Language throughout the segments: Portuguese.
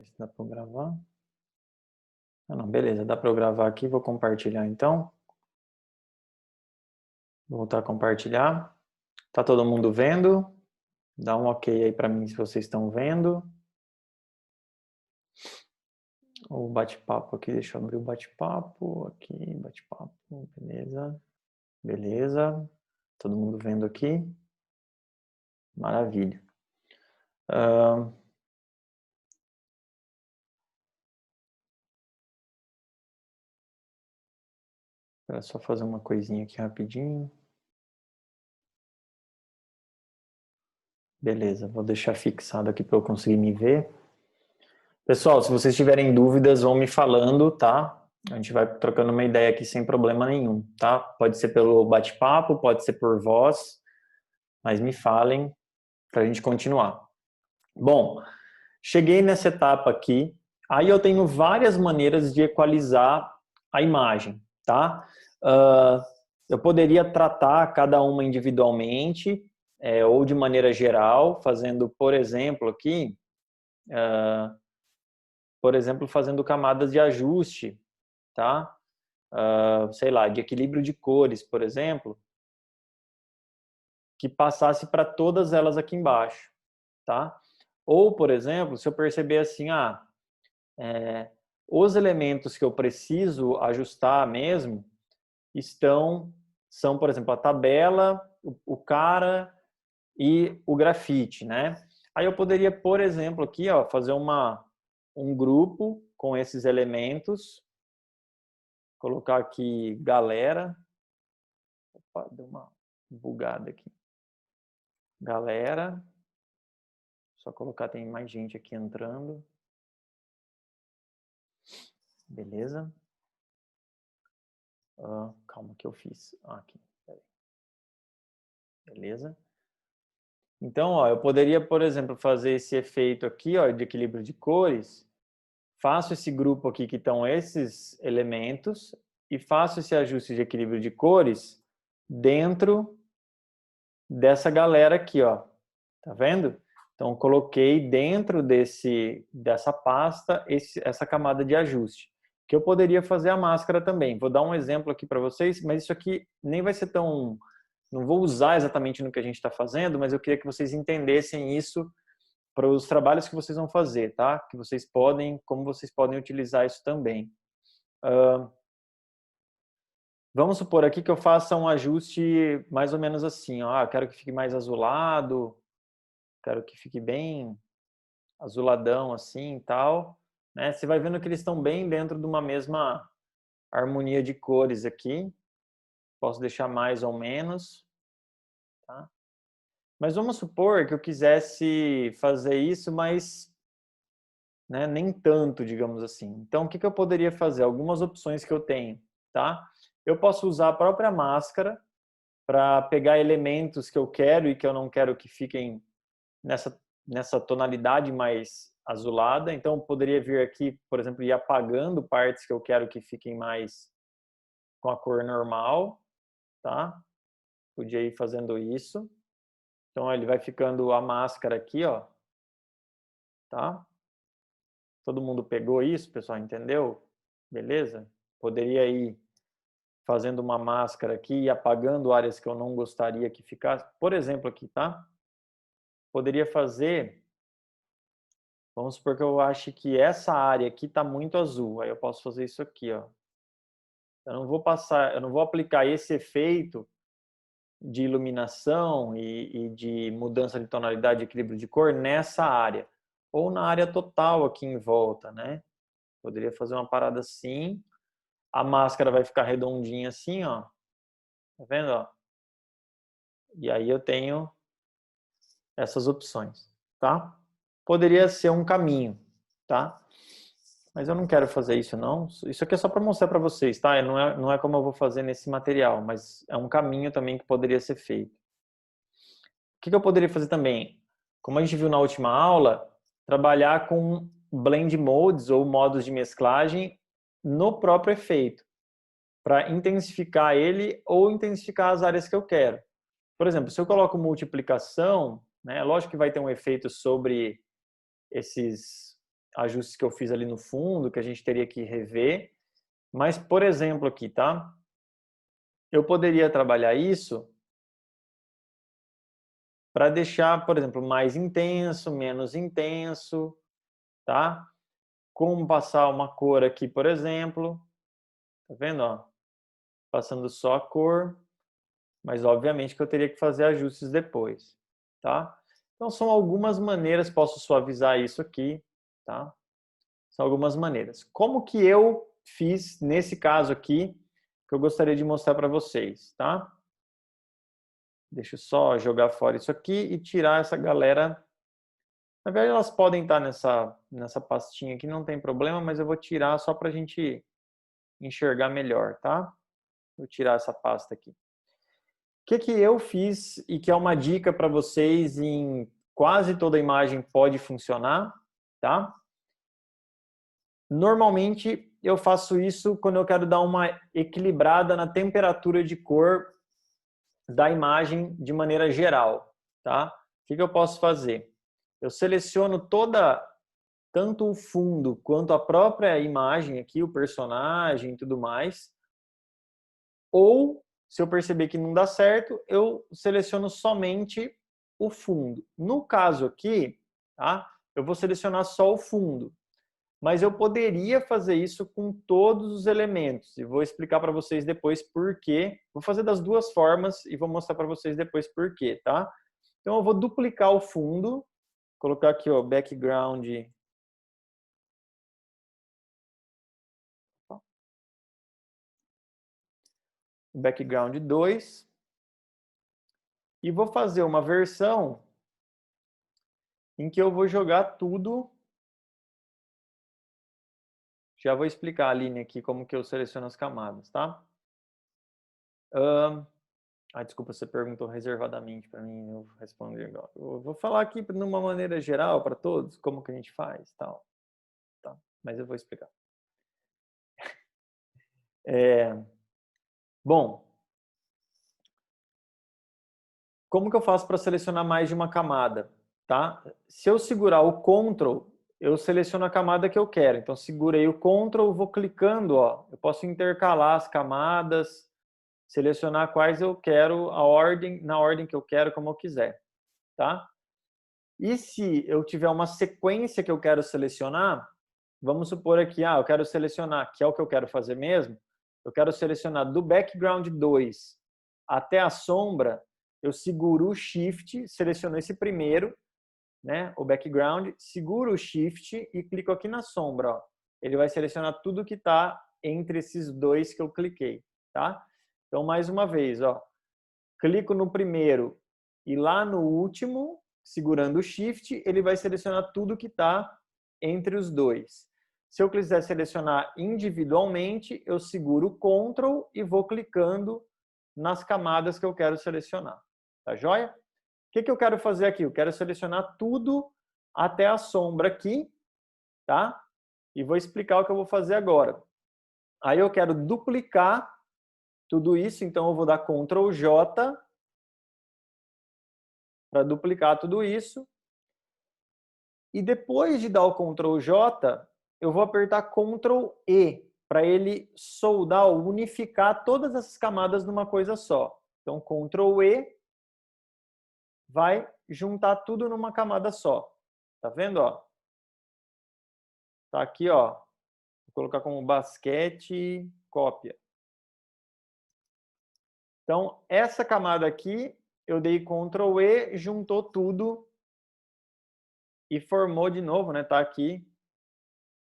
Se dá para gravar. Ah, não, beleza, dá para eu gravar aqui, vou compartilhar então. Vou voltar a compartilhar. Tá todo mundo vendo? Dá um ok aí para mim se vocês estão vendo. O bate-papo aqui, deixa eu abrir o bate-papo aqui, bate-papo, beleza. Beleza. Todo mundo vendo aqui? Maravilha. Espera só fazer uma coisinha aqui rapidinho. Beleza, vou deixar fixado aqui para eu conseguir me ver. Pessoal, se vocês tiverem dúvidas, vão me falando, tá? A gente vai trocando uma ideia aqui sem problema nenhum, tá? Pode ser pelo bate-papo, pode ser por voz, mas me falem para a gente continuar. Bom, cheguei nessa etapa aqui, aí eu tenho várias maneiras de equalizar a imagem, tá? Eu poderia tratar cada uma individualmente, ou de maneira geral, fazendo, por exemplo, aqui, fazendo camadas de ajuste, tá? Sei lá, de equilíbrio de cores, por exemplo, que passasse para todas elas aqui embaixo, tá? Ou, por exemplo, se eu perceber assim, os elementos que eu preciso ajustar mesmo são, por exemplo, a tabela, o cara e o grafite, né? Aí eu poderia, por exemplo, aqui, ó, fazer um grupo com esses elementos, colocar aqui galera. Opa, deu uma bugada aqui. Galera. Só colocar, tem mais gente aqui entrando. Beleza. Calma que eu fiz. Aqui. Beleza. Então, ó, eu poderia, por exemplo, fazer esse efeito aqui, ó, de equilíbrio de cores. Faço esse grupo aqui que estão esses elementos e faço esse ajuste de equilíbrio de cores dentro dessa galera aqui, ó. Tá vendo? Então, coloquei dentro dessa pasta essa camada de ajuste, que eu poderia fazer a máscara também. Vou dar um exemplo aqui para vocês, mas isso aqui nem vai ser tão... Não vou usar exatamente no que a gente está fazendo, mas eu queria que vocês entendessem isso para os trabalhos que vocês vão fazer, tá? Que vocês podem, como vocês podem utilizar isso também. Vamos supor aqui que eu faça um ajuste mais ou menos assim, ó. Eu quero que fique mais azulado, quero que fique bem azuladão assim e tal, né? Você vai vendo que eles estão bem dentro de uma mesma harmonia de cores aqui. Posso deixar mais ou menos, tá? Mas vamos supor que eu quisesse fazer isso, mas, né, nem tanto, digamos assim. Então, o que eu poderia fazer? Algumas opções que eu tenho, tá? Eu posso usar a própria máscara para pegar elementos que eu quero e que eu não quero que fiquem nessa tonalidade mais azulada. Então, eu poderia vir aqui, por exemplo, ir apagando partes que eu quero que fiquem mais com a cor normal, tá? Podia ir fazendo isso. Então, ele vai ficando a máscara aqui, ó, tá? Todo mundo pegou isso, pessoal? Entendeu? Beleza? Poderia ir fazendo uma máscara aqui e apagando áreas que eu não gostaria que ficasse. Por exemplo, aqui, tá? Poderia fazer... Vamos supor que eu ache que essa área aqui está muito azul. Aí eu posso fazer isso aqui, ó. Eu não vou aplicar esse efeito de iluminação e de mudança de tonalidade e equilíbrio de cor nessa área. Ou na área total aqui em volta, né? Poderia fazer uma parada assim. A máscara vai ficar redondinha assim, ó. Tá vendo, ó? E aí eu tenho essas opções, tá? Poderia ser um caminho, tá? Mas eu não quero fazer isso, não. Isso aqui é só para mostrar para vocês, tá? Não é como eu vou fazer nesse material, mas é um caminho também que poderia ser feito. O que eu poderia fazer também? Como a gente viu na última aula, trabalhar com blend modes ou modos de mesclagem no próprio efeito, para intensificar ele ou intensificar as áreas que eu quero. Por exemplo, se eu coloco multiplicação, né, lógico que vai ter um efeito sobre esses ajustes que eu fiz ali no fundo, que a gente teria que rever. Mas, por exemplo, aqui, tá? Eu poderia trabalhar isso para deixar, por exemplo, mais intenso, menos intenso, tá? Como passar uma cor aqui, por exemplo. Tá vendo, ó? Passando só a cor, mas obviamente que eu teria que fazer ajustes depois, tá? Então são algumas maneiras, posso suavizar isso aqui, tá? São algumas maneiras. Como que eu fiz nesse caso aqui, que eu gostaria de mostrar para vocês, tá? Deixa eu só jogar fora isso aqui e tirar essa galera. Na verdade, elas podem estar nessa pastinha aqui, não tem problema, mas eu vou tirar só para a gente enxergar melhor, tá? Vou tirar essa pasta aqui. O que eu fiz e que é uma dica para vocês em quase toda imagem pode funcionar, tá? Normalmente eu faço isso quando eu quero dar uma equilibrada na temperatura de cor da imagem de maneira geral, tá? O que eu posso fazer? Eu seleciono tanto o fundo quanto a própria imagem aqui, o personagem e tudo mais, ou se eu perceber que não dá certo, eu seleciono somente o fundo. No caso aqui, tá? Eu vou selecionar só o fundo. Mas eu poderia fazer isso com todos os elementos. E vou explicar para vocês depois por quê. Vou fazer das duas formas e vou mostrar para vocês depois por quê, tá? Então eu vou duplicar o fundo, colocar aqui, ó, background. Background 2. E vou fazer uma versão em que eu vou jogar tudo. Já vou explicar a linha aqui, como que eu seleciono as camadas, tá? Desculpa, você perguntou reservadamente para mim, eu respondi agora. Eu vou falar aqui de uma maneira geral para todos, como que a gente faz, tal. Tá? Mas eu vou explicar. Bom, como que eu faço para selecionar mais de uma camada, tá? Se eu segurar o Ctrl, eu seleciono a camada que eu quero. Então, segurei o Ctrl, vou clicando, ó. Eu posso intercalar as camadas, selecionar quais eu quero, na ordem que eu quero, como eu quiser, tá? E se eu tiver uma sequência que eu quero selecionar, vamos supor aqui, eu quero selecionar, que é o que eu quero fazer mesmo, eu quero selecionar do background 2 até a sombra, eu seguro o Shift, seleciono esse primeiro, né, o background, seguro o Shift e clico aqui na sombra, ó. Ele vai selecionar tudo que está entre esses dois que eu cliquei, tá? Então, mais uma vez, ó, clico no primeiro e lá no último, segurando o Shift, ele vai selecionar tudo que está entre os dois. Se eu quiser selecionar individualmente, eu seguro o Ctrl e vou clicando nas camadas que eu quero selecionar. Tá joia? O que eu quero fazer aqui? Eu quero selecionar tudo até a sombra aqui, tá? E vou explicar o que eu vou fazer agora. Aí eu quero duplicar tudo isso, então eu vou dar Ctrl J para duplicar tudo isso. E depois de dar o Ctrl J, eu vou apertar Ctrl E para ele soldar ou unificar todas essas camadas numa coisa só. Então, Ctrl E vai juntar tudo numa camada só. Tá vendo, ó? Tá aqui, ó. Vou colocar como basquete cópia. Então, essa camada aqui, eu dei Ctrl E, juntou tudo e formou de novo, né? Tá aqui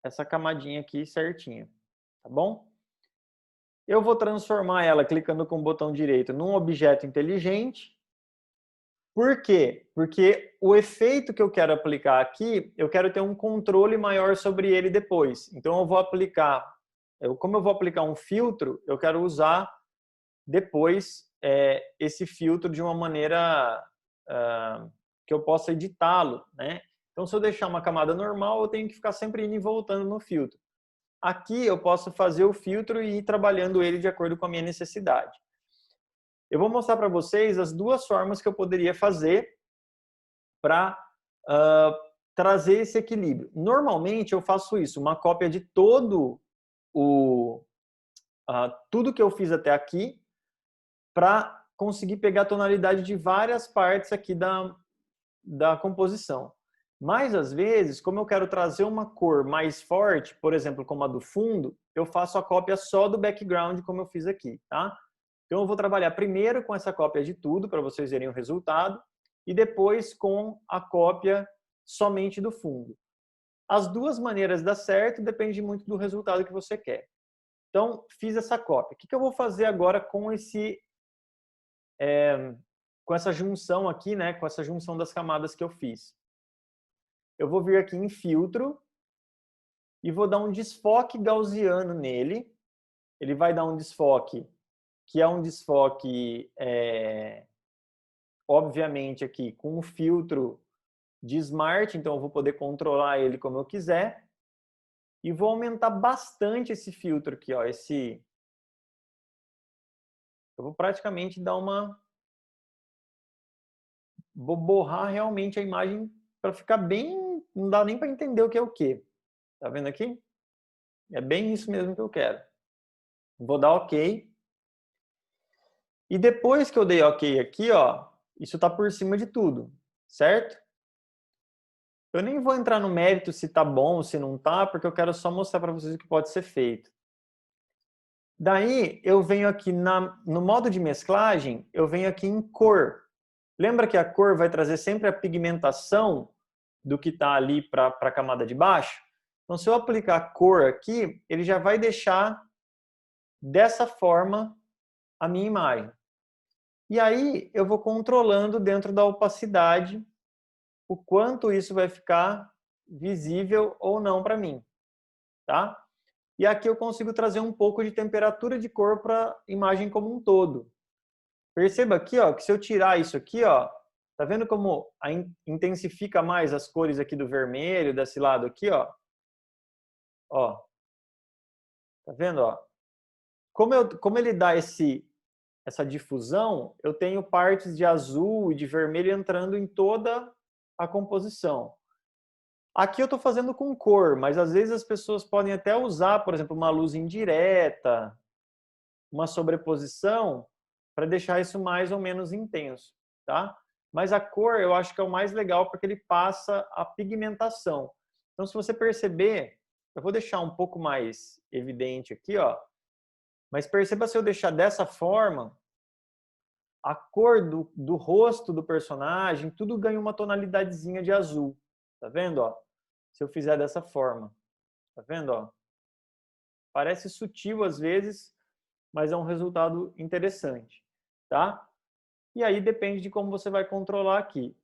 essa camadinha aqui certinha, tá bom? Eu vou transformar ela, clicando com o botão direito, num objeto inteligente. Por quê? Porque o efeito que eu quero aplicar aqui, eu quero ter um controle maior sobre ele depois. Então, eu vou aplicar, como eu vou aplicar um filtro, eu quero usar depois esse filtro de uma maneira que eu possa editá-lo, né? Então, se eu deixar uma camada normal, eu tenho que ficar sempre indo e voltando no filtro. Aqui eu posso fazer o filtro e ir trabalhando ele de acordo com a minha necessidade. Eu vou mostrar para vocês as duas formas que eu poderia fazer para trazer esse equilíbrio. Normalmente eu faço isso, uma cópia de todo tudo que eu fiz até aqui, para conseguir pegar a tonalidade de várias partes aqui da composição. Mas, às vezes, como eu quero trazer uma cor mais forte, por exemplo, como a do fundo, eu faço a cópia só do background, como eu fiz aqui, tá? Então, eu vou trabalhar primeiro com essa cópia de tudo, para vocês verem o resultado, e depois com a cópia somente do fundo. As duas maneiras dão certo, depende muito do resultado que você quer. Então, fiz essa cópia. O que eu vou fazer agora com com essa junção aqui, né? Com essa junção das camadas que eu fiz? Eu vou vir aqui em filtro e vou dar um desfoque gaussiano nele. Ele vai dar um desfoque, que é um desfoque, obviamente, aqui com um filtro de Smart, então eu vou poder controlar ele como eu quiser. E vou aumentar bastante esse filtro aqui, ó. Eu vou praticamente dar vou borrar realmente a imagem para ficar bem, não dá nem para entender o que é o que. Tá vendo aqui? É bem isso mesmo que eu quero. Vou dar OK. E depois que eu dei OK aqui, ó, isso está por cima de tudo, certo? Eu nem vou entrar no mérito se tá bom ou se não tá, porque eu quero só mostrar para vocês o que pode ser feito. Daí, eu venho aqui no modo de mesclagem, eu venho aqui em cor. Lembra que a cor vai trazer sempre a pigmentação do que está ali para a camada de baixo? Então, se eu aplicar cor aqui, ele já vai deixar dessa forma a minha imagem. E aí, eu vou controlando dentro da opacidade o quanto isso vai ficar visível ou não para mim, tá? E aqui eu consigo trazer um pouco de temperatura de cor para a imagem como um todo. Perceba aqui, ó, que se eu tirar isso aqui, ó, tá vendo como intensifica mais as cores aqui do vermelho, desse lado aqui, ó? Ó. Tá vendo, ó? Como ele dá essa difusão, eu tenho partes de azul e de vermelho entrando em toda a composição. Aqui eu estou fazendo com cor, mas às vezes as pessoas podem até usar, por exemplo, uma luz indireta, uma sobreposição, para deixar isso mais ou menos intenso, tá? Mas a cor eu acho que é o mais legal porque ele passa a pigmentação. Então, se você perceber, eu vou deixar um pouco mais evidente aqui, ó. Mas perceba, se eu deixar dessa forma, a cor do rosto do personagem, tudo ganha uma tonalidadezinha de azul. Tá vendo, ó? Se eu fizer dessa forma. Tá vendo, ó? Parece sutil às vezes, mas é um resultado interessante, tá? E aí depende de como você vai controlar aqui.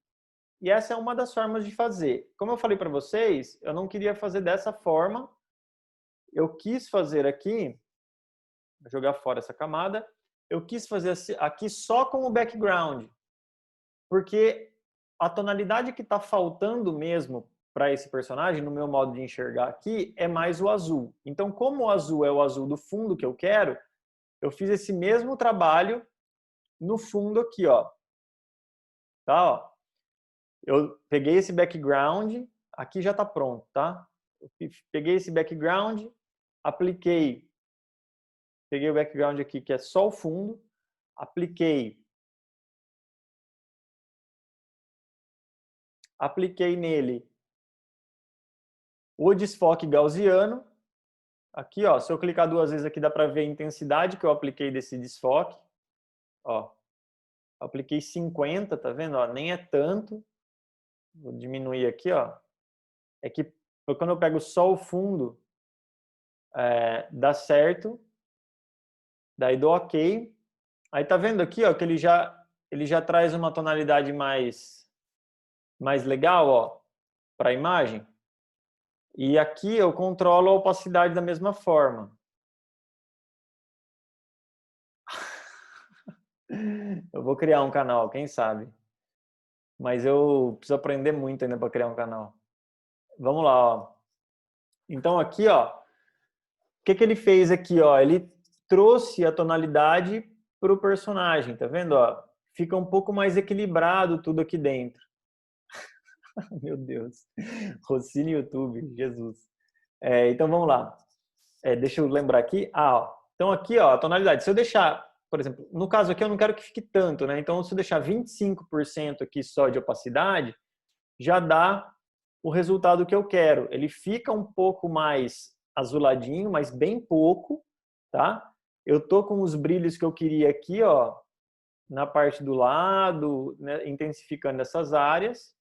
E essa é uma das formas de fazer. Como eu falei para vocês, eu não queria fazer dessa forma. Eu quis fazer aqui, vou jogar fora essa camada, eu quis fazer aqui só com o background, porque a tonalidade que está faltando mesmo para esse personagem, no meu modo de enxergar aqui, é mais o azul. Então, como o azul é o azul do fundo que eu quero, eu fiz esse mesmo trabalho no fundo aqui, ó. Tá, ó. Eu peguei esse background, aqui já está pronto, tá? Eu peguei esse background, peguei o background aqui que é só o fundo, apliquei nele o desfoque gaussiano. Aqui, ó, se eu clicar duas vezes aqui dá para ver a intensidade que eu apliquei desse desfoque. Ó, apliquei 50, tá vendo? Ó, nem é tanto. Vou diminuir aqui, ó. É que quando eu pego só o fundo, dá certo. Daí dou OK. Aí tá vendo aqui, ó, que ele já traz uma tonalidade mais legal, ó, para a imagem. E aqui eu controlo a opacidade da mesma forma. Eu vou criar um canal, quem sabe? Mas eu preciso aprender muito ainda para criar um canal. Vamos lá, ó. Então aqui, ó, o que ele fez aqui, ó? Ele trouxe a tonalidade para o personagem, tá vendo, ó? Fica um pouco mais equilibrado tudo aqui dentro. Meu Deus. Rossini YouTube, Jesus. Então vamos lá. Deixa eu lembrar aqui. Ó. Então aqui, ó, a tonalidade. Se eu deixar, por exemplo, no caso aqui eu não quero que fique tanto, né? Então se eu deixar 25% aqui só de opacidade, já dá o resultado que eu quero. Ele fica um pouco mais azuladinho, mas bem pouco, tá? Eu tô com os brilhos que eu queria aqui, ó, na parte do lado, né, intensificando essas áreas.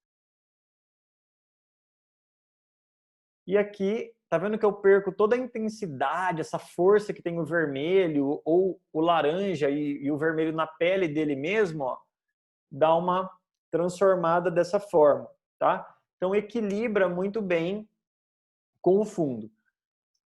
E aqui, tá vendo que eu perco toda a intensidade, essa força que tem o vermelho ou o laranja e o vermelho na pele dele mesmo, ó, dá uma transformada dessa forma, tá? Então equilibra muito bem com o fundo.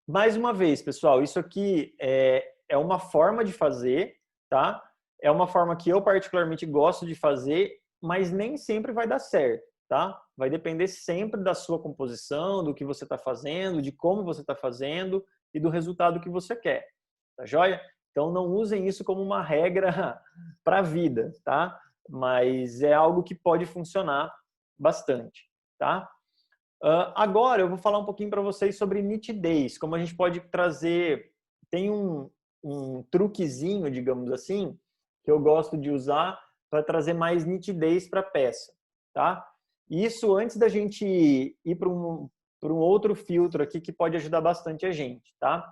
Mais uma vez, pessoal, isso aqui é uma forma de fazer, tá? É uma forma que eu particularmente gosto de fazer, mas nem sempre vai dar certo, tá? Vai depender sempre da sua composição, do que você está fazendo, de como você está fazendo e do resultado que você quer, tá joia? Então não usem isso como uma regra para a vida, tá? Mas é algo que pode funcionar bastante, tá? Agora eu vou falar um pouquinho para vocês sobre nitidez, como a gente pode trazer, tem um truquezinho, digamos assim, que eu gosto de usar para trazer mais nitidez para a peça, tá? Isso antes da gente ir para um outro filtro aqui que pode ajudar bastante a gente, tá?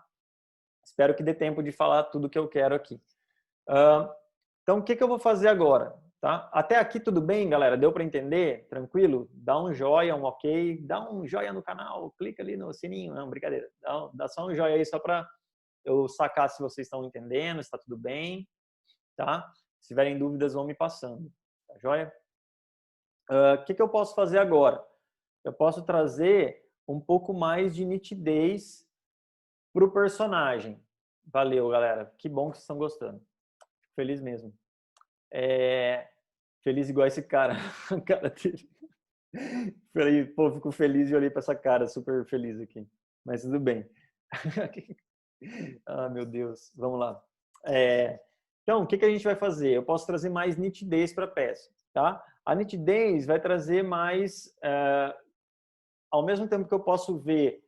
Espero que dê tempo de falar tudo que eu quero aqui. Então, o que eu vou fazer agora? Tá? Até aqui tudo bem, galera? Deu para entender? Tranquilo? Dá um joia, um ok, dá um joia no canal, clica ali no sininho. Não, brincadeira. Dá só um joia aí só para eu sacar se vocês estão entendendo, se está tudo bem, tá? Se tiverem dúvidas, vão me passando. Tá joia? O que eu posso fazer agora? Eu posso trazer um pouco mais de nitidez para o personagem. Valeu, galera. Que bom que vocês estão gostando. Fico feliz mesmo. Feliz igual esse cara. A cara dele. Falei, pô, fico feliz e olhei para essa cara super feliz aqui. Mas tudo bem. Ah, meu Deus. Vamos lá. Então, o que a gente vai fazer? Eu posso trazer mais nitidez para a peça, tá? A nitidez vai trazer mais... ao mesmo tempo que eu posso ver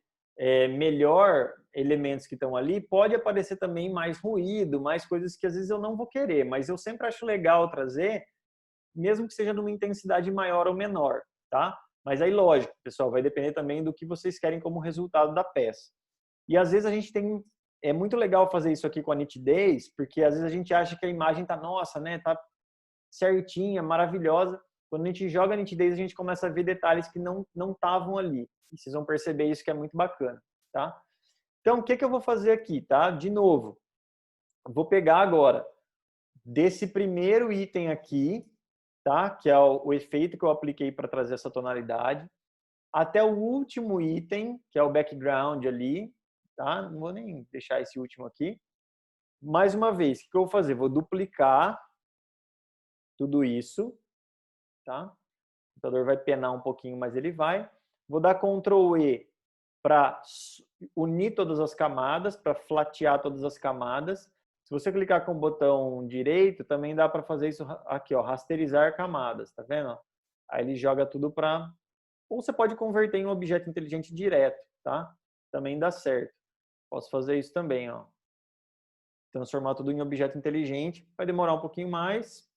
melhor elementos que estão ali, pode aparecer também mais ruído, mais coisas que às vezes eu não vou querer, mas eu sempre acho legal trazer, mesmo que seja numa intensidade maior ou menor, tá? Mas aí, lógico, pessoal, vai depender também do que vocês querem como resultado da peça. E às vezes a gente tem... É muito legal fazer isso aqui com a nitidez, porque às vezes a gente acha que a imagem tá, nossa, né? Tá certinha, maravilhosa. Quando a gente joga a nitidez, a gente começa a ver detalhes que não estavam ali. E vocês vão perceber isso que é muito bacana, tá? Então, o que eu vou fazer aqui, tá? De novo, eu vou pegar agora desse primeiro item aqui, tá? Que é o efeito que eu apliquei para trazer essa tonalidade, até o último item, que é o background ali, tá? Não vou nem deixar esse último aqui. Mais uma vez, o que eu vou fazer? Vou duplicar tudo isso, tá? O computador vai penar um pouquinho, mas ele vai. Vou dar Ctrl E para unir todas as camadas, para flatear todas as camadas. Se você clicar com o botão direito, também dá para fazer isso aqui, ó, rasterizar camadas, tá vendo? Aí ele joga tudo para... Ou você pode converter em um objeto inteligente direto, tá? Também dá certo. Posso fazer isso também, ó. Transformar tudo em objeto inteligente. Vai demorar um pouquinho mais.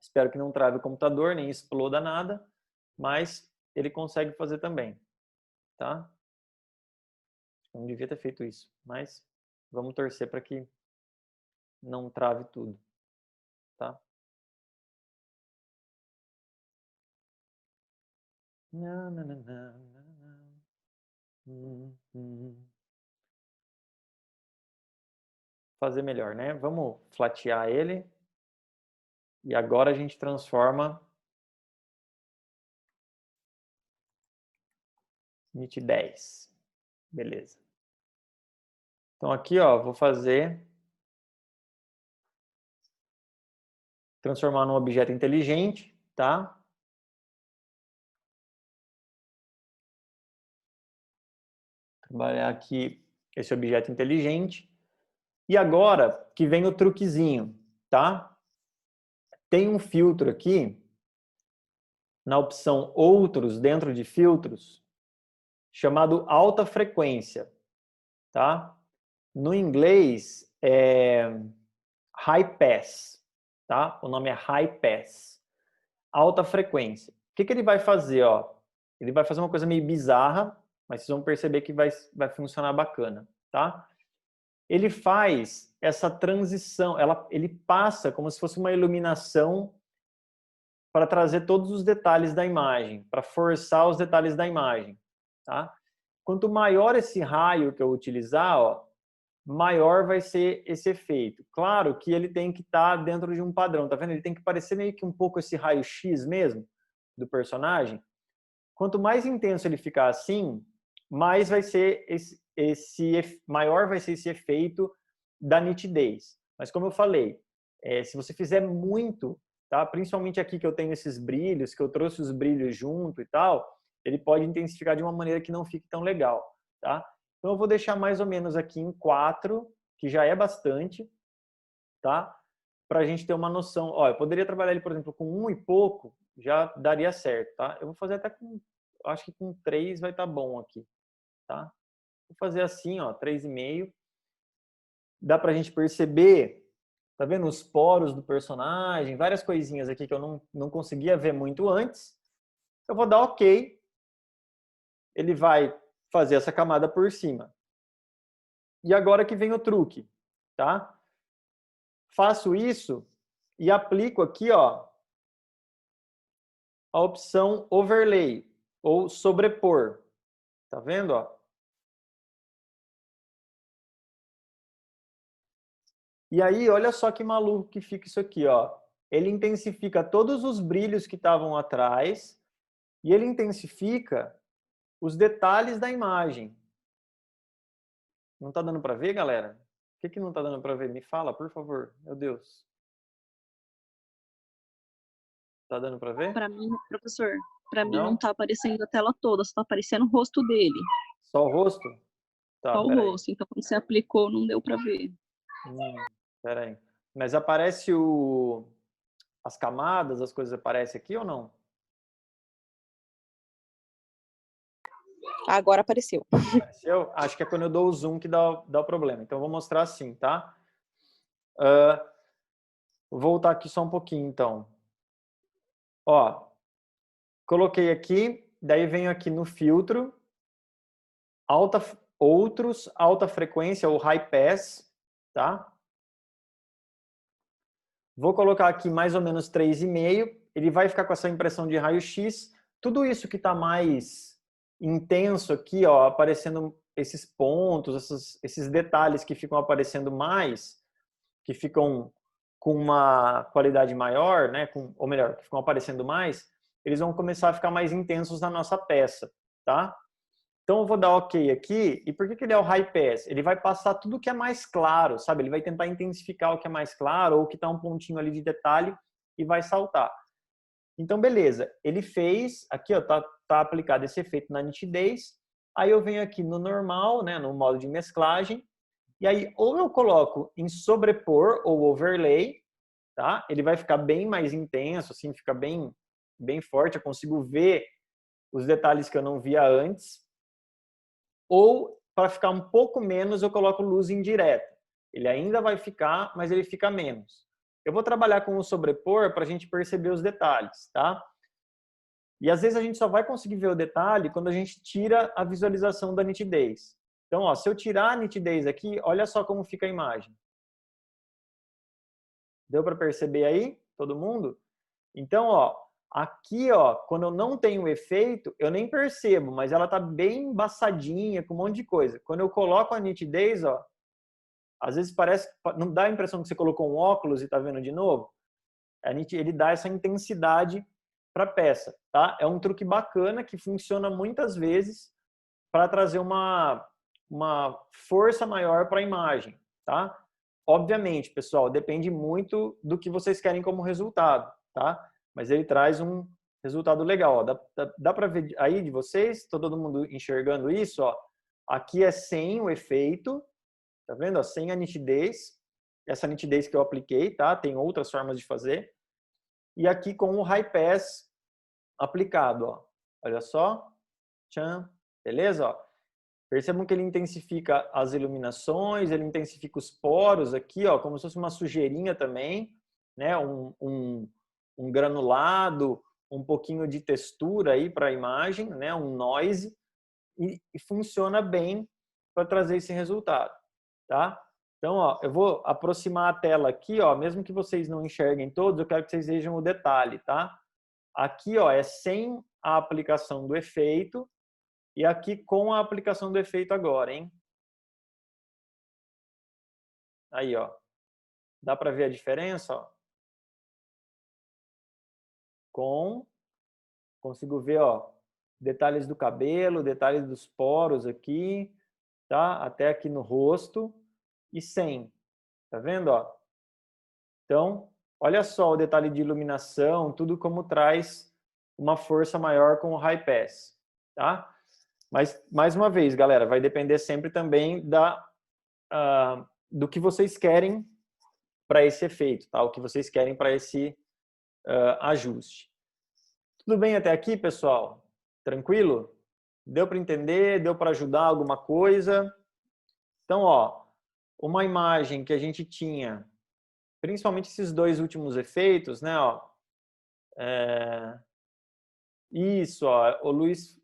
Espero que não trave o computador, nem exploda nada, mas ele consegue fazer também, tá? Não devia ter feito isso, mas vamos torcer para que não trave tudo, tá? Não, não, não, não. Fazer melhor, né? Vamos flatear ele. E agora a gente transforma nitidez. Beleza. Então aqui, ó, vou fazer... Transformar num objeto inteligente, tá? Trabalhar aqui esse objeto inteligente. E agora que vem o truquezinho, tá? Tem um filtro aqui na opção outros dentro de filtros, chamado alta frequência, tá? No inglês é high pass, tá? O nome é high pass, alta frequência. O que ele vai fazer, ó? Ele vai fazer uma coisa meio bizarra, mas vocês vão perceber que vai funcionar bacana, tá? Ele faz essa transição, ele passa como se fosse uma iluminação para trazer todos os detalhes da imagem, para forçar os detalhes da imagem, tá? Quanto maior esse raio que eu utilizar, ó, maior vai ser esse efeito. Claro que ele tem que estar dentro de um padrão, tá vendo? Ele tem que parecer meio que um pouco esse raio-x mesmo do personagem. Quanto mais intenso ele ficar assim, mais vai ser maior vai ser esse efeito da nitidez. Mas como eu falei, se você fizer muito, tá? Principalmente aqui que eu tenho esses brilhos, que eu trouxe os brilhos junto e tal, ele pode intensificar de uma maneira que não fique tão legal, tá? Então eu vou deixar mais ou menos aqui em 4, que já é bastante, tá? Para a gente ter uma noção. Ó, eu poderia trabalhar ele, por exemplo, com 1 e pouco, já daria certo, tá? Eu vou fazer até com, acho que com 3 vai estar bom aqui, tá? Vou fazer assim, ó, 3,5. Dá pra gente perceber, tá vendo? Os poros do personagem, várias coisinhas aqui que eu não conseguia ver muito antes. Eu vou dar OK. Ele vai fazer essa camada por cima. E agora que vem o truque, tá? Faço isso e aplico aqui, ó, a opção overlay ou sobrepor. Tá vendo, ó? E aí, olha só que maluco que fica isso aqui, ó. Ele intensifica todos os brilhos que estavam atrás e ele intensifica os detalhes da imagem. Não tá dando para ver, galera? O que não tá dando para ver? Me fala, por favor. Meu Deus. Tá dando para ver? Para mim, professor, para mim não Não? tá aparecendo a tela toda, só tá aparecendo o rosto dele. Só o rosto? Tá, Só o peraí. rosto. Então, quando você aplicou, não deu para ver. Peraí. Mas aparece as camadas, as coisas aparecem aqui ou não? Agora apareceu. Apareceu? Acho que é quando eu dou o zoom que dá o problema. Então, eu vou mostrar assim, tá? Vou voltar aqui só um pouquinho, então. Ó, coloquei aqui, daí venho aqui no filtro, outros, alta frequência ou high pass, tá? Vou colocar aqui mais ou menos 3,5, ele vai ficar com essa impressão de raio-x. Tudo isso que está mais intenso aqui, ó, aparecendo esses pontos, esses detalhes que ficam aparecendo mais, que ficam com uma qualidade maior, né, ou melhor, que ficam aparecendo mais, eles vão começar a ficar mais intensos na nossa peça, tá? Então eu vou dar OK aqui. E por que ele é o high pass? Ele vai passar tudo que é mais claro, sabe? Ele vai tentar intensificar o que é mais claro ou que está um pontinho ali de detalhe e vai saltar. Então, beleza. Ele fez, aqui ó, tá aplicado esse efeito na nitidez. Aí eu venho aqui no normal, né, no modo de mesclagem. E aí ou eu coloco em sobrepor ou overlay, tá? Ele vai ficar bem mais intenso, assim, fica bem forte. Eu consigo ver os detalhes que eu não via antes. Ou, para ficar um pouco menos, eu coloco luz indireta. Ele ainda vai ficar, mas ele fica menos. Eu vou trabalhar com o sobrepor para a gente perceber os detalhes, tá? E às vezes a gente só vai conseguir ver o detalhe quando a gente tira a visualização da nitidez. Então, ó, se eu tirar a nitidez aqui, olha só como fica a imagem. Deu para perceber aí, todo mundo? Então, ó, aqui, ó, quando eu não tenho efeito, eu nem percebo, mas ela tá bem embaçadinha, com um monte de coisa. Quando eu coloco a nitidez, ó, às vezes parece, não dá a impressão que você colocou um óculos e tá vendo de novo? Ele dá essa intensidade para a peça, tá? É um truque bacana que funciona muitas vezes para trazer uma força maior para a imagem, tá? Obviamente, pessoal, depende muito do que vocês querem como resultado, tá? Mas ele traz um resultado legal, ó. Dá para ver aí de vocês? Tá todo mundo enxergando isso, ó? Aqui é sem o efeito, tá vendo? Ó, sem a nitidez, essa nitidez que eu apliquei, tá? Tem outras formas de fazer. E aqui com o high pass, aplicado, ó. Olha só. Tchan. Beleza? Ó. Percebam que ele intensifica as iluminações, ele intensifica os poros aqui, ó, como se fosse uma sujeirinha também, né? Um granulado, um pouquinho de textura aí para a imagem, né? Um noise, e funciona bem para trazer esse resultado, tá? Então, ó, eu vou aproximar a tela aqui, ó, mesmo que vocês não enxerguem todos, eu quero que vocês vejam o detalhe, tá? Aqui, ó, é sem a aplicação do efeito, e aqui com a aplicação do efeito agora, hein? Aí, ó. Dá para ver a diferença, ó? Consigo ver, ó, detalhes do cabelo, detalhes dos poros aqui, tá? Até aqui no rosto e sem. Tá vendo, ó? Então, olha só o detalhe de iluminação, tudo como traz uma força maior com o high pass, tá? Mas, mais uma vez, galera, vai depender sempre também do que vocês querem para esse efeito, tá? O que vocês querem para esse ajuste. Tudo bem até aqui, pessoal? Tranquilo? Deu para entender? Deu para ajudar alguma coisa? Então, ó, uma imagem que a gente tinha, principalmente esses dois últimos efeitos, né? Ó, isso, ó, o Luiz,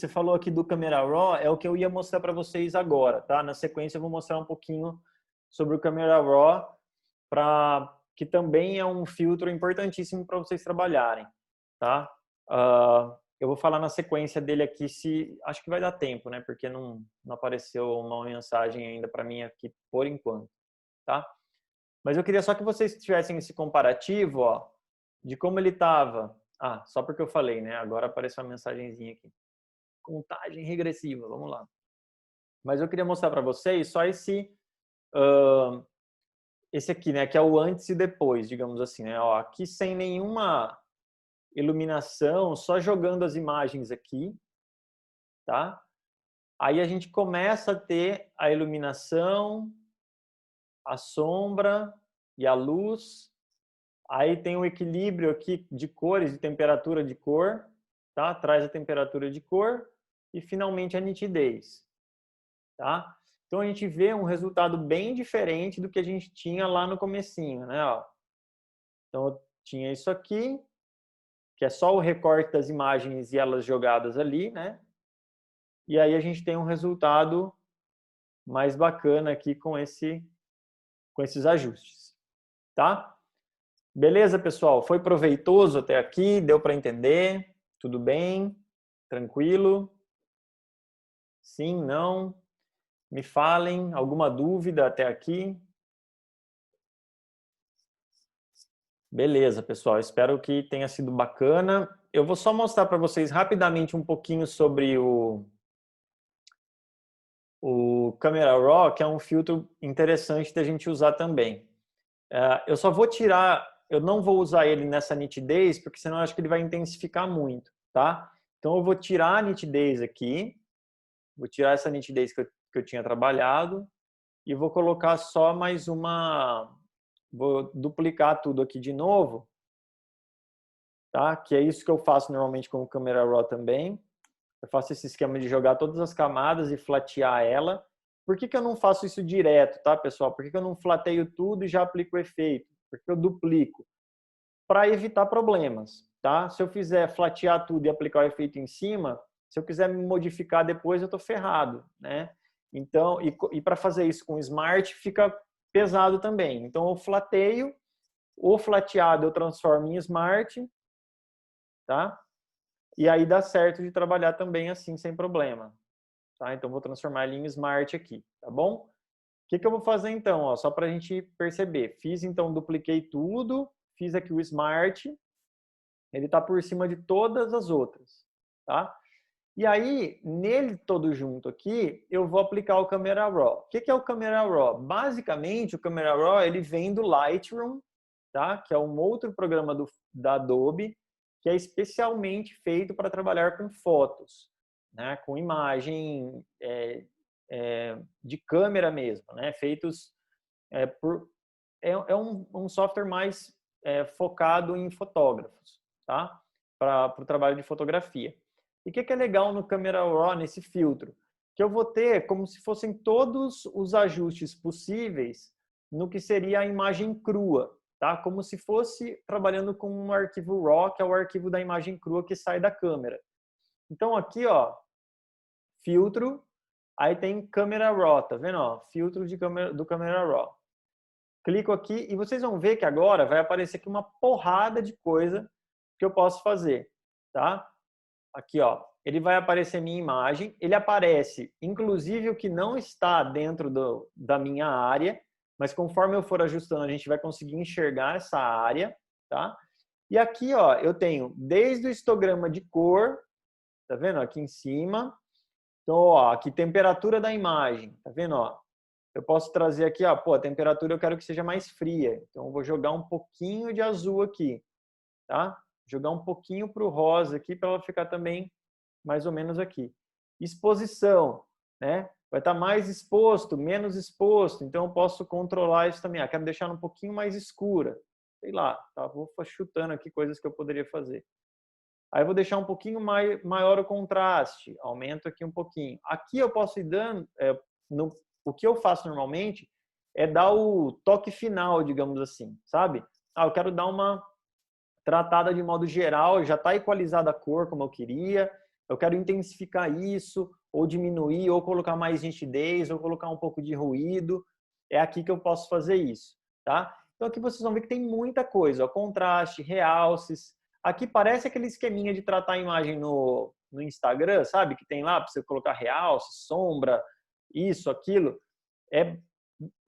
você falou aqui do Camera Raw, é o que eu ia mostrar para vocês agora, tá? Na sequência eu vou mostrar um pouquinho sobre o Camera Raw, que também é um filtro importantíssimo para vocês trabalharem, tá? Eu vou falar na sequência dele aqui, acho que vai dar tempo, né? Porque não apareceu uma mensagem ainda para mim aqui por enquanto, tá? Mas eu queria só que vocês tivessem esse comparativo, ó, de como ele estava. Ah, só porque eu falei, né? Agora apareceu uma mensagenzinha aqui. Contagem regressiva, vamos lá. Mas eu queria mostrar para vocês só esse aqui, né? Que é o antes e depois, digamos assim, né? Ó, aqui sem nenhuma iluminação, só jogando as imagens aqui, tá? Aí a gente começa a ter a iluminação, a sombra e a luz. Aí tem o equilíbrio aqui de cores, de temperatura de cor, tá? Traz a temperatura de cor e finalmente a nitidez, tá? Então a gente vê um resultado bem diferente do que a gente tinha lá no comecinho, né? Ó. Então eu tinha isso aqui, que é só o recorte das imagens e elas jogadas ali, né? E aí a gente tem um resultado mais bacana aqui com esses ajustes, tá? Beleza, pessoal? Foi proveitoso até aqui? Deu para entender? Tudo bem? Tranquilo? Sim, não? Me falem, alguma dúvida até aqui? Beleza, pessoal. Espero que tenha sido bacana. Eu vou só mostrar para vocês rapidamente um pouquinho sobre o Camera Raw, que é um filtro interessante da gente usar também. Eu só vou tirar, eu não vou usar ele nessa nitidez, porque senão eu acho que ele vai intensificar muito, tá? Então eu vou tirar a nitidez aqui, vou tirar essa nitidez que eu tinha trabalhado e vou colocar só mais vou duplicar tudo aqui de novo, tá? Que é isso que eu faço normalmente com o Camera Raw também. Eu faço esse esquema de jogar todas as camadas e flatear ela. Por que eu não faço isso direto, tá, pessoal? Por que eu não flateio tudo e já aplico o efeito? Porque eu duplico. Para evitar problemas, tá? Se eu fizer flatear tudo e aplicar o efeito em cima, se eu quiser me modificar depois, eu estou ferrado, né? Então, e para fazer isso com o Smart fica pesado também. Então, eu flateio, o flateado eu transformo em Smart, tá? E aí dá certo de trabalhar também assim, sem problema. Tá? Então, vou transformar ele em Smart aqui, tá bom? O que eu vou fazer então? Ó, só para a gente perceber. Fiz, então, dupliquei tudo, fiz aqui o Smart, ele está por cima de todas as outras, tá? E aí, nele todo junto aqui, eu vou aplicar o Camera Raw. O que é o Camera Raw? Basicamente, o Camera Raw, ele vem do Lightroom, tá? Que é um outro programa da Adobe, que é especialmente feito para trabalhar com fotos, né? Com imagem de câmera mesmo, né? Feitos é um software mais focado em fotógrafos, tá? para o trabalho de fotografia. E o que é legal no Camera Raw, nesse filtro? Que eu vou ter como se fossem todos os ajustes possíveis no que seria a imagem crua, tá? Como se fosse trabalhando com um arquivo RAW, que é o arquivo da imagem crua que sai da câmera. Então aqui, ó, filtro, aí tem Camera Raw, tá vendo? Ó, filtro do Camera Raw. Clico aqui e vocês vão ver que agora vai aparecer aqui uma porrada de coisa que eu posso fazer, tá? Aqui, ó, ele vai aparecer minha imagem, ele aparece inclusive o que não está dentro da minha área, mas conforme eu for ajustando a gente vai conseguir enxergar essa área, tá? E aqui, ó, eu tenho desde o histograma de cor, tá vendo? Aqui em cima. Então, ó, aqui temperatura da imagem, tá vendo, ó? Eu posso trazer aqui, ó, pô, a temperatura eu quero que seja mais fria. Então, eu vou jogar um pouquinho de azul aqui, tá? Jogar um pouquinho para o rosa aqui para ela ficar também mais ou menos aqui. Exposição, né? Vai estar mais exposto, menos exposto. Então, eu posso controlar isso também. Ah, quero deixar um pouquinho mais escura. Sei lá, tá? Vou chutando aqui coisas que eu poderia fazer. Aí eu vou deixar um pouquinho maior o contraste. Aumento aqui um pouquinho. Aqui eu posso ir dando... o que eu faço normalmente é dar o toque final, digamos assim, sabe? Ah, eu quero dar uma tratada de modo geral, já está equalizada a cor como eu queria, eu quero intensificar isso, ou diminuir, ou colocar mais nitidez, ou colocar um pouco de ruído. É aqui que eu posso fazer isso, tá? Então aqui vocês vão ver que tem muita coisa, ó, contraste, realces. Aqui parece aquele esqueminha de tratar a imagem no Instagram, sabe? Que tem lá para você colocar realce, sombra, isso, aquilo. É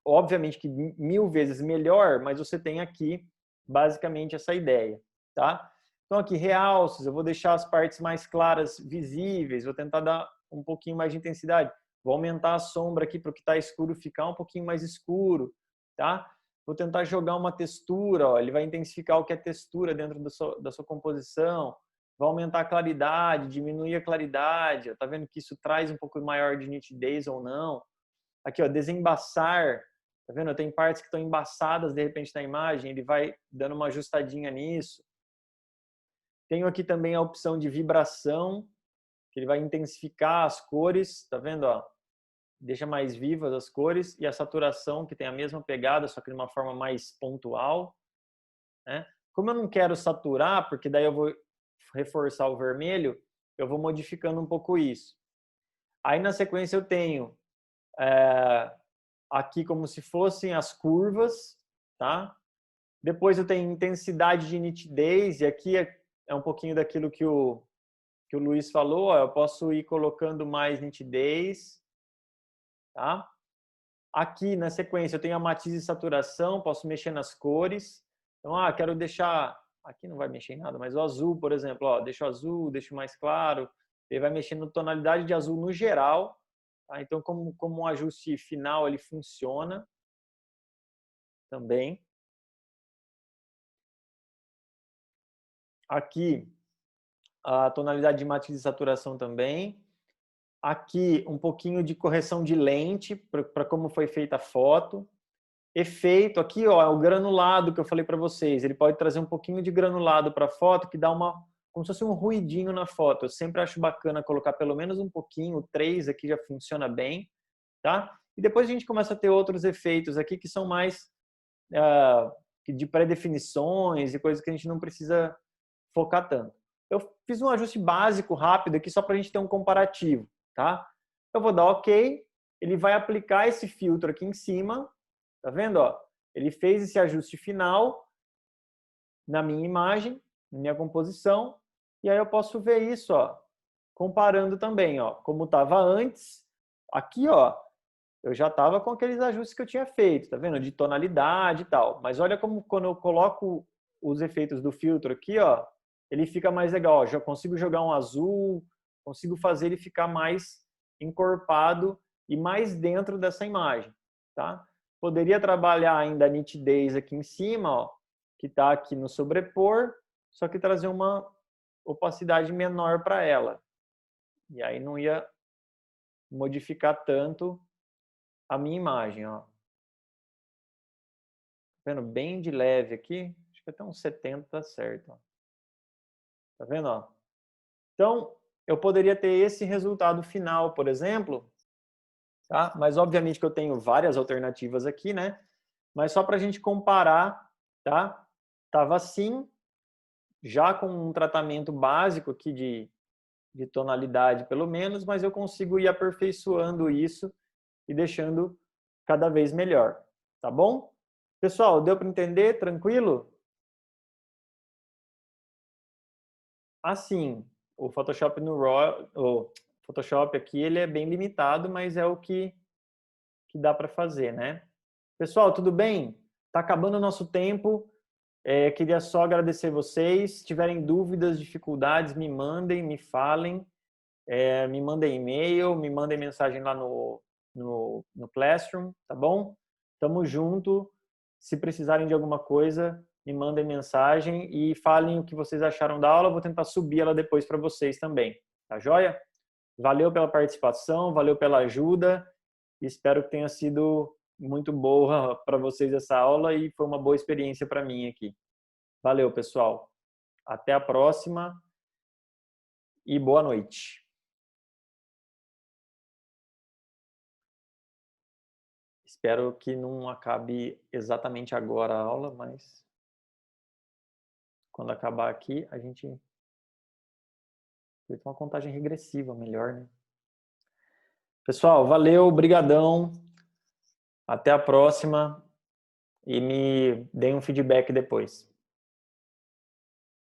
obviamente que 1000 vezes melhor, mas você tem aqui basicamente essa ideia, tá? Então aqui realces, eu vou deixar as partes mais claras visíveis, vou tentar dar um pouquinho mais de intensidade. Vou aumentar a sombra aqui para o que está escuro ficar um pouquinho mais escuro, tá? Vou tentar jogar uma textura, ó, ele vai intensificar o que é textura dentro da sua composição. Vai aumentar a claridade, diminuir a claridade. Tá vendo que isso traz um pouco maior de nitidez ou não? Aqui, ó, desembaçar. Tá vendo? Tem partes que estão embaçadas de repente na imagem, ele vai dando uma ajustadinha nisso. Tenho aqui também a opção de vibração, que ele vai intensificar as cores, tá vendo, ó? Deixa mais vivas as cores, e a saturação, que tem a mesma pegada, só que de uma forma mais pontual, né? Como eu não quero saturar, porque daí eu vou reforçar o vermelho, eu vou modificando um pouco isso. Aí na sequência eu tenho aqui como se fossem as curvas, tá? Depois eu tenho intensidade de nitidez, e aqui é um pouquinho daquilo que o Luiz falou, ó, eu posso ir colocando mais nitidez, tá? Aqui na sequência eu tenho a matiz e saturação, posso mexer nas cores. Então, quero deixar, aqui não vai mexer em nada, mas o azul, por exemplo, ó, deixo azul, deixo mais claro, ele vai mexer na tonalidade de azul no geral, tá? Então, como um ajuste final, ele funciona também. Aqui, a tonalidade de matiz e saturação também. Aqui, um pouquinho de correção de lente, para como foi feita a foto. Efeito, aqui, ó, o granulado que eu falei para vocês. Ele pode trazer um pouquinho de granulado para a foto, que dá como se fosse um ruidinho na foto. Eu sempre acho bacana colocar pelo menos um pouquinho, o 3 aqui já funciona bem, tá? E depois a gente começa a ter outros efeitos aqui que são mais de pré-definições e coisas que a gente não precisa focar tanto. Eu fiz um ajuste básico, rápido aqui, só para a gente ter um comparativo, tá? Eu vou dar OK, ele vai aplicar esse filtro aqui em cima, tá vendo, ó? Ele fez esse ajuste final na minha imagem, na minha composição, e aí eu posso ver isso, ó, comparando também, ó, como estava antes. Aqui, ó, eu já estava com aqueles ajustes que eu tinha feito, tá vendo? De tonalidade e tal. Mas olha como quando eu coloco os efeitos do filtro aqui, ó, ele fica mais legal. Ó, já consigo jogar um azul, consigo fazer ele ficar mais encorpado e mais dentro dessa imagem, tá? Poderia trabalhar ainda a nitidez aqui em cima, ó, que está aqui no sobrepor, só que trazer uma opacidade menor para ela. E aí não ia modificar tanto a minha imagem, ó. Tá vendo? Bem de leve aqui. Acho que até uns 70 tá certo, ó. Tá vendo, ó? Então, eu poderia ter esse resultado final, por exemplo, tá? Mas obviamente que eu tenho várias alternativas aqui, né? Mas só para a gente comparar, tá? Tava assim, já com um tratamento básico aqui de tonalidade, pelo menos, mas eu consigo ir aperfeiçoando isso e deixando cada vez melhor, tá bom? Pessoal, deu para entender? Tranquilo? Assim, o Photoshop no RAW, o Photoshop aqui, ele é bem limitado, mas é o que dá para fazer, né? Pessoal, tudo bem? Tá acabando o nosso tempo. Queria só agradecer vocês. Se tiverem dúvidas, dificuldades, me mandem, me falem. Me mandem e-mail, me mandem mensagem lá no Classroom, tá bom? Tamo junto. Se precisarem de alguma coisa, me mandem mensagem e falem o que vocês acharam da aula. Eu vou tentar subir ela depois para vocês também, tá joia? Valeu pela participação, valeu pela ajuda. Espero que tenha sido muito boa para vocês essa aula e foi uma boa experiência para mim aqui. Valeu, pessoal. Até a próxima e boa noite. Espero que não acabe exatamente agora a aula, mas quando acabar aqui, a gente vai ter uma contagem regressiva melhor, né? Pessoal, valeu, brigadão. Até a próxima e me deem um feedback depois.